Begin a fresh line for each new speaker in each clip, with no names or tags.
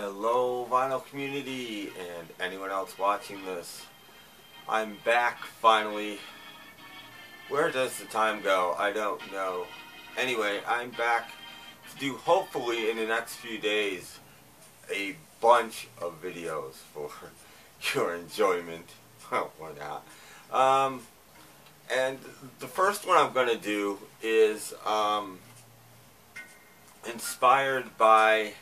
Hello vinyl community and anyone else watching this. I'm back finally. Where does the time go? I don't know. Anyway, I'm back to do, hopefully in the next few days, a bunch of videos for your enjoyment. Why not? And the first one I'm going to do is inspired by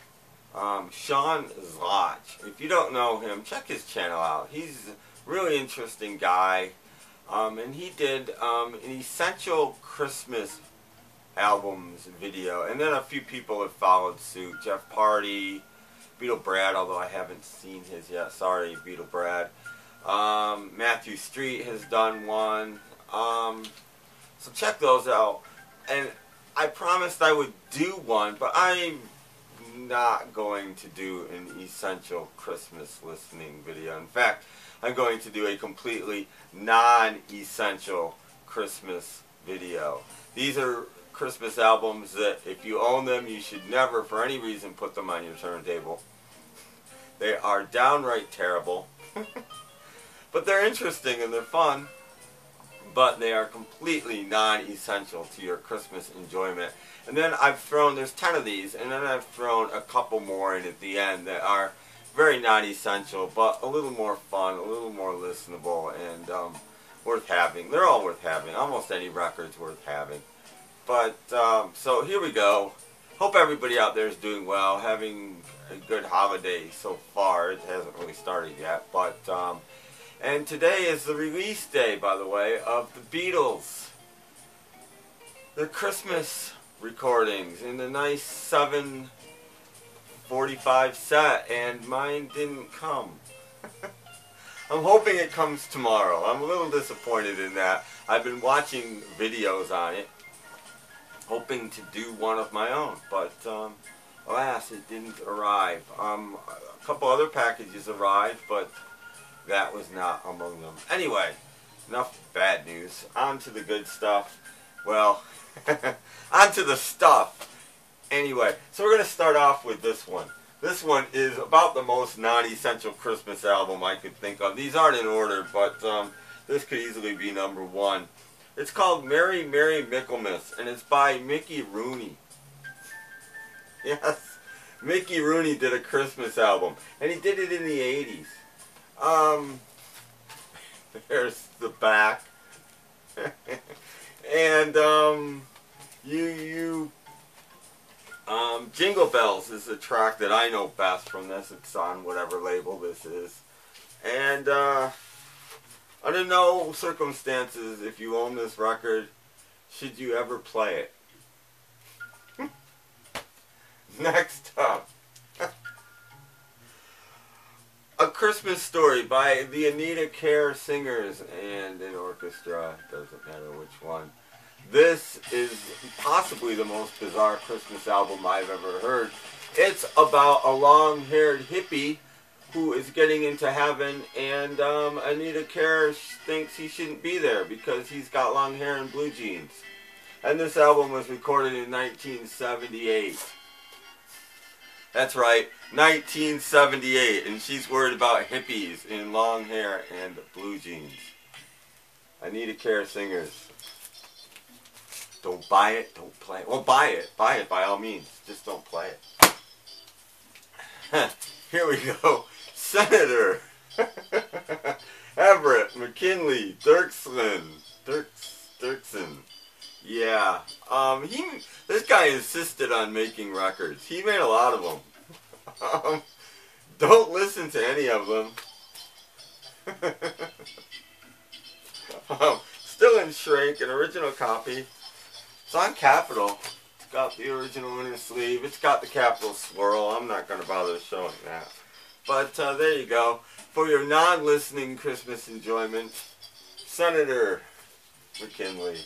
Sean Zlotch. If you don't know him, check his channel out. He's a really interesting guy. And he did an Essential Christmas Albums video. And then a few people have followed suit. Jeff Party, Bickle Brad, although I haven't seen his yet. Sorry, Bickle Brad. Matthew Street has done one. So check those out. And I promised I would do one, but I'm not going to do an Essential Christmas listening video. In fact, I'm going to do a completely non-essential Christmas video. These are Christmas albums that if you own them, you should never for any reason put them on your turntable. They are downright terrible. But they're interesting and they're fun. But they are completely non-essential to your Christmas enjoyment. And then I've thrown, there's 10 of these, and then I've thrown a couple more in at the end that are very non-essential, but a little more fun, a little more listenable, and worth having. They're all worth having. Almost any record's worth having. But, so here we go. Hope everybody out there is doing well, having a good holiday so far. It hasn't really started yet, but, and today is the release day, by the way, of the Beatles. Their Christmas recordings in the nice 7:45 set, and mine didn't come. I'm hoping it comes tomorrow. I'm a little disappointed in that. I've been watching videos on it, hoping to do one of my own, but alas, it didn't arrive. A couple other packages arrived, but that was not among them. Anyway, enough bad news. On to the good stuff. Well, on to the stuff. Anyway, so we're going to start off with this one. This one is about the most non-essential Christmas album I could think of. These aren't in order, but this could easily be number one. It's called Merry Merry Michaelmas, and it's by Mickey Rooney. Yes, Mickey Rooney did a Christmas album, and he did it in the 80s. There's the back. And, Jingle Bells is the track that I know best from this. It's on whatever label this is. And, under no circumstances, if you own this record, should you ever play it. Next up. A Christmas Story by the Anita Kerr Singers and an orchestra, doesn't matter which one. This is possibly the most bizarre Christmas album I've ever heard. It's about a long-haired hippie who is getting into heaven, and Anita Kerr thinks he shouldn't be there because he's got long hair and blue jeans. And this album was recorded in 1978. That's right, 1978, and she's worried about hippies in long hair and blue jeans. Anita Kerr Singers. Don't buy it, don't play it. Well, buy it by all means, just don't play it. Here we go. Senator Everett McKinley Dirksen. Yeah, this guy insisted on making records. He made a lot of them. Don't listen to any of them. Still in shrink, an original copy. It's on Capitol. It's got the original in the sleeve. It's got the Capitol swirl. I'm not going to bother showing that. But there you go. For your non-listening Christmas enjoyment, Senator McKinley.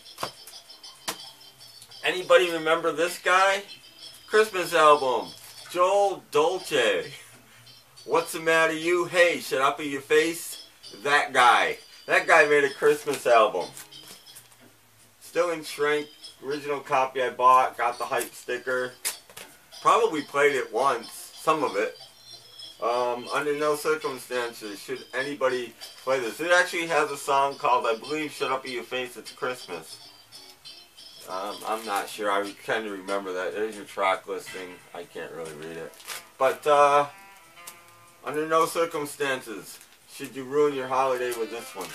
Anybody remember this guy? Christmas album. Joel Dolce. What's the matter you? Hey, shut up in your face. That guy. That guy made a Christmas album. Still in shrink. Original copy I bought. Got the hype sticker. Probably played it once. Some of it. Under no circumstances should anybody play this. It actually has a song called, I believe, Shut Up Your Face, It's Christmas. I'm not sure. I kind of remember that. There's your track listing. I can't really read it. But under no circumstances should you ruin your holiday with this one.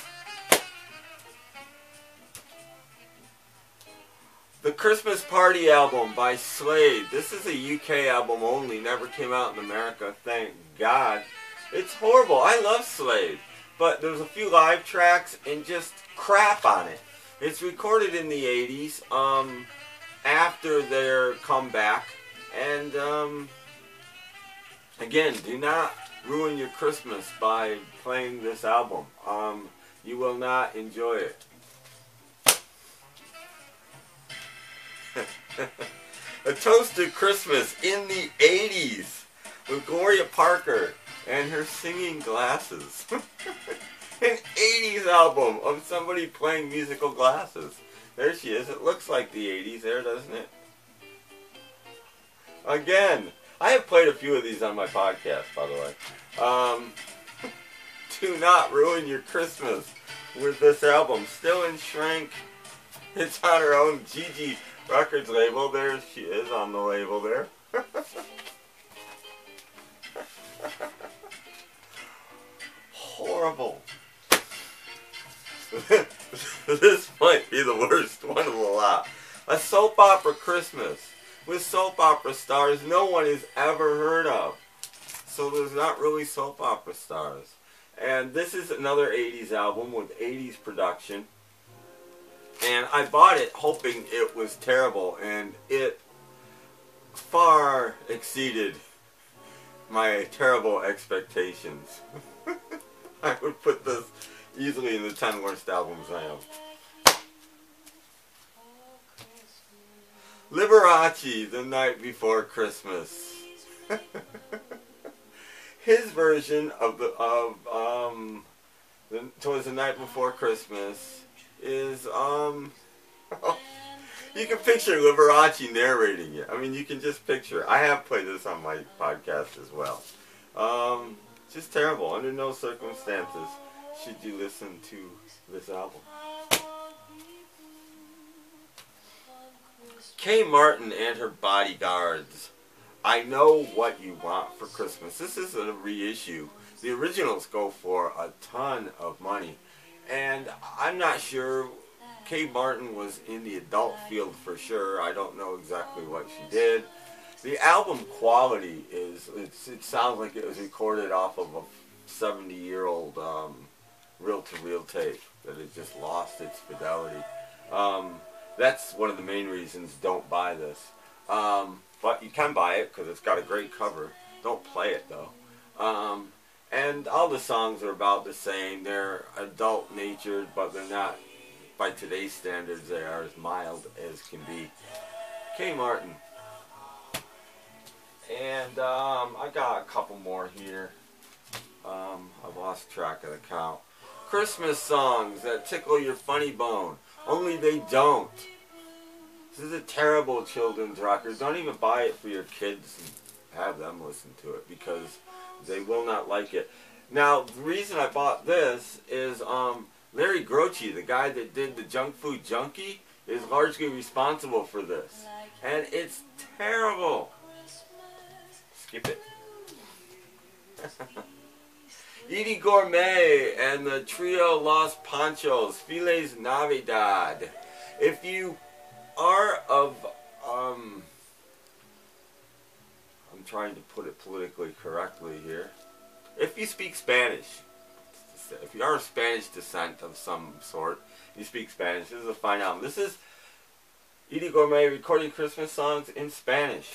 The Christmas Party album by Slade. This is a UK album only. Never came out in America, thank God. It's horrible. I love Slade. But there's a few live tracks and just crap on it. It's recorded in the 80s, after their comeback. And, again, do not ruin your Christmas by playing this album. You will not enjoy it. A Toast to Christmas in the 80s with Gloria Parker and her singing glasses. An 80s album of somebody playing musical glasses. There she is. It looks like the 80s there, doesn't it? Again, I have played a few of these on my podcast, by the way. Do not ruin your Christmas with this album. Still in shrink. It's on her own Gigi Records label. There she is on the label there. Horrible. This might be the worst one of the lot. A soap opera Christmas with soap opera stars no one has ever heard of. So there's not really soap opera stars. And this is another 80s album with 80s production. And I bought it hoping it was terrible, and it far exceeded my terrible expectations. I would put this easily in the 10 worst albums I have. Liberace, The Night Before Christmas. His version of Towards the Night Before Christmas is you can picture Liberace narrating it. I mean, you can just picture it. I have played this on my podcast as well. Just terrible. Under no circumstances should you listen to this album. Kay Martin and Her Bodyguards. I Know What You Want for Christmas. This is a reissue. The originals go for a ton of money. And I'm not sure. Kay Martin was in the adult field for sure. I don't know exactly what she did. The album quality is, it sounds like it was recorded off of a 70-year-old reel-to-reel tape, that it just lost its fidelity. That's one of the main reasons don't buy this. But you can buy it because it's got a great cover. Don't play it though. And all the songs are about the same. They're adult-natured, but they're not, by today's standards, they are as mild as can be. Kay Martin. And I got a couple more here. I've lost track of the count. Christmas songs that tickle your funny bone. Only they don't. This is a terrible children's record. Don't even buy it for your kids and have them listen to it, because they will not like it. Now, the reason I bought this is Larry Groce, the guy that did the Junk Food Junkie, is largely responsible for this. And it's terrible. Skip it. Edie Gourmet and the Trio Los Panchos, Feliz Navidad. If you are of, I'm trying to put it politically correctly here. If you speak Spanish, if you are of Spanish descent of some sort, you speak Spanish, this is a fine album. This is Edie Gourmet recording Christmas songs in Spanish.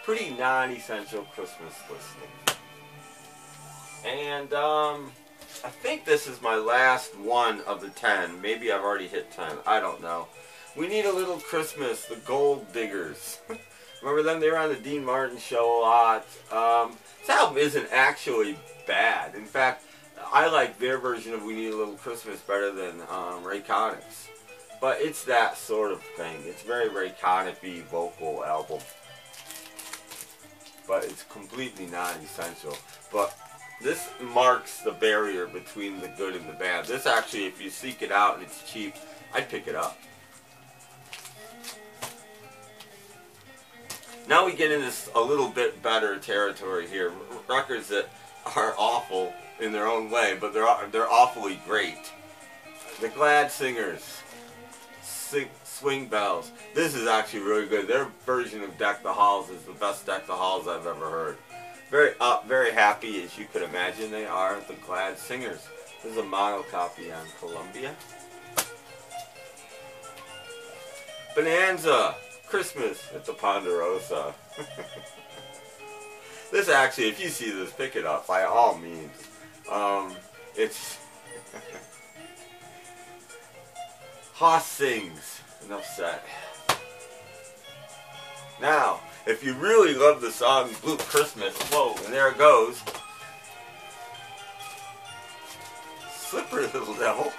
Pretty non-essential Christmas listening. And I think this is my last one of the 10. Maybe I've already hit 10. I don't know. We Need a Little Christmas, the Gold Diggers. Remember them? They were on the Dean Martin show a lot. This album isn't actually bad. In fact, I like their version of We Need a Little Christmas better than Ray Conniff's. But it's that sort of thing. It's very Ray Conniff-y vocal album. but it's completely non-essential. But this marks the barrier between the good and the bad. This actually, if you seek it out and it's cheap, I'd pick it up. Now we get into a little bit better territory here. Records that are awful in their own way, but they're awfully great. The Glad Singers, Swing Bells. This is actually really good. Their version of Deck the Halls is the best Deck the Halls I've ever heard. Very happy, as you could imagine, they are, the Glad Singers. This is a mono copy on Columbia. Bonanza Christmas at the Ponderosa. This actually, if you see this, pick it up by all means. It's Haas sings. Enough said. Now, if you really love the song Blue Christmas, whoa, and there it goes. Slippery little devil.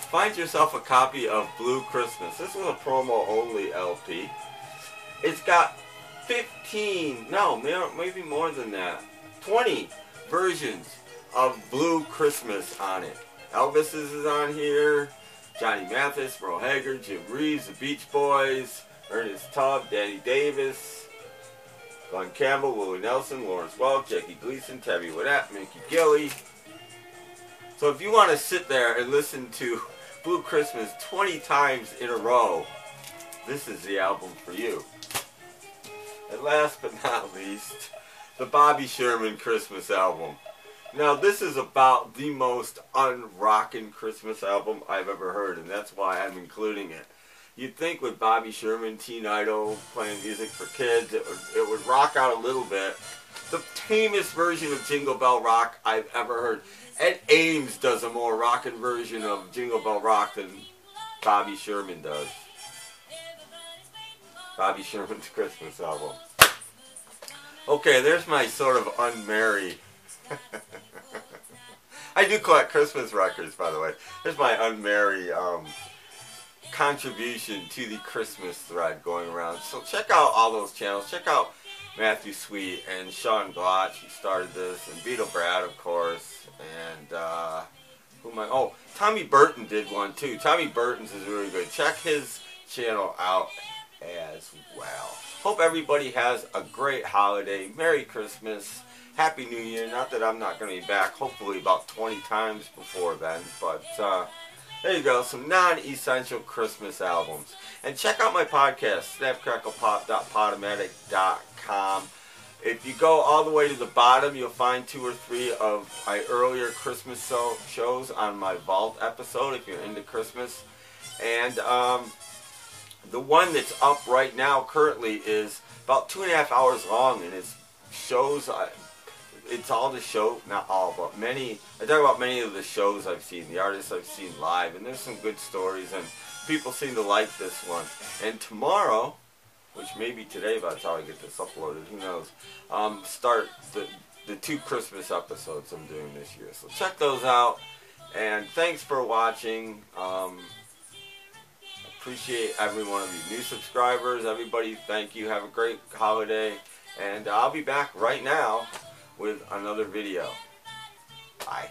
Find yourself a copy of Blue Christmas. This is a promo only LP. It's got 15, no, maybe more than that, 20 versions of Blue Christmas on it. Elvis is on here, Johnny Mathis, Merle Haggard, Jim Reeves, the Beach Boys, Ernest Tubb, Danny Davis, Glenn Campbell, Willie Nelson, Lawrence Welk, Jackie Gleason, Tabby Waddett, Mickey Gilley. So if you want to sit there and listen to Blue Christmas 20 times in a row, this is the album for you. And last but not least, the Bobby Sherman Christmas album. Now this is about the most unrockin' Christmas album I've ever heard, and that's why I'm including it. You'd think with Bobby Sherman, teen idol, playing music for kids, it would rock out a little bit. The tamest version of Jingle Bell Rock I've ever heard. Ed Ames does a more rockin' version of Jingle Bell Rock than Bobby Sherman does. Bobby Sherman's Christmas album. Okay, there's my sort of unmarried. I do collect Christmas records, by the way. There's my unmarried contribution to the Christmas thread going around. So check out all those channels. Check out Matthew Sweet and Sean Glotch, who started this, and Beetle Brad, of course, and who am I? Oh, Tommy Burton did one too. Tommy Burton's is really good. Check his channel out as well. Hope everybody has a great holiday. Merry Christmas. Happy New Year. Not that I'm not going to be back, hopefully about 20 times before then, but there you go, some non-essential Christmas albums. And check out my podcast, snapcracklepop.podomatic.com. If you go all the way to the bottom, you'll find 2 or 3 of my earlier Christmas shows on my Vault episode, if you're into Christmas. And the one that's up right now currently is about 2.5 hours long, and it's shows... It's all the show, not all, but many. I talk about many of the shows I've seen, the artists I've seen live, and there's some good stories, and people seem to like this one. And tomorrow, which may be today by the time I get this uploaded, who knows, start the 2 Christmas episodes I'm doing this year. So check those out, and thanks for watching. Appreciate every one of you. New subscribers, everybody, thank you. Have a great holiday, and I'll be back right now with another video. Bye.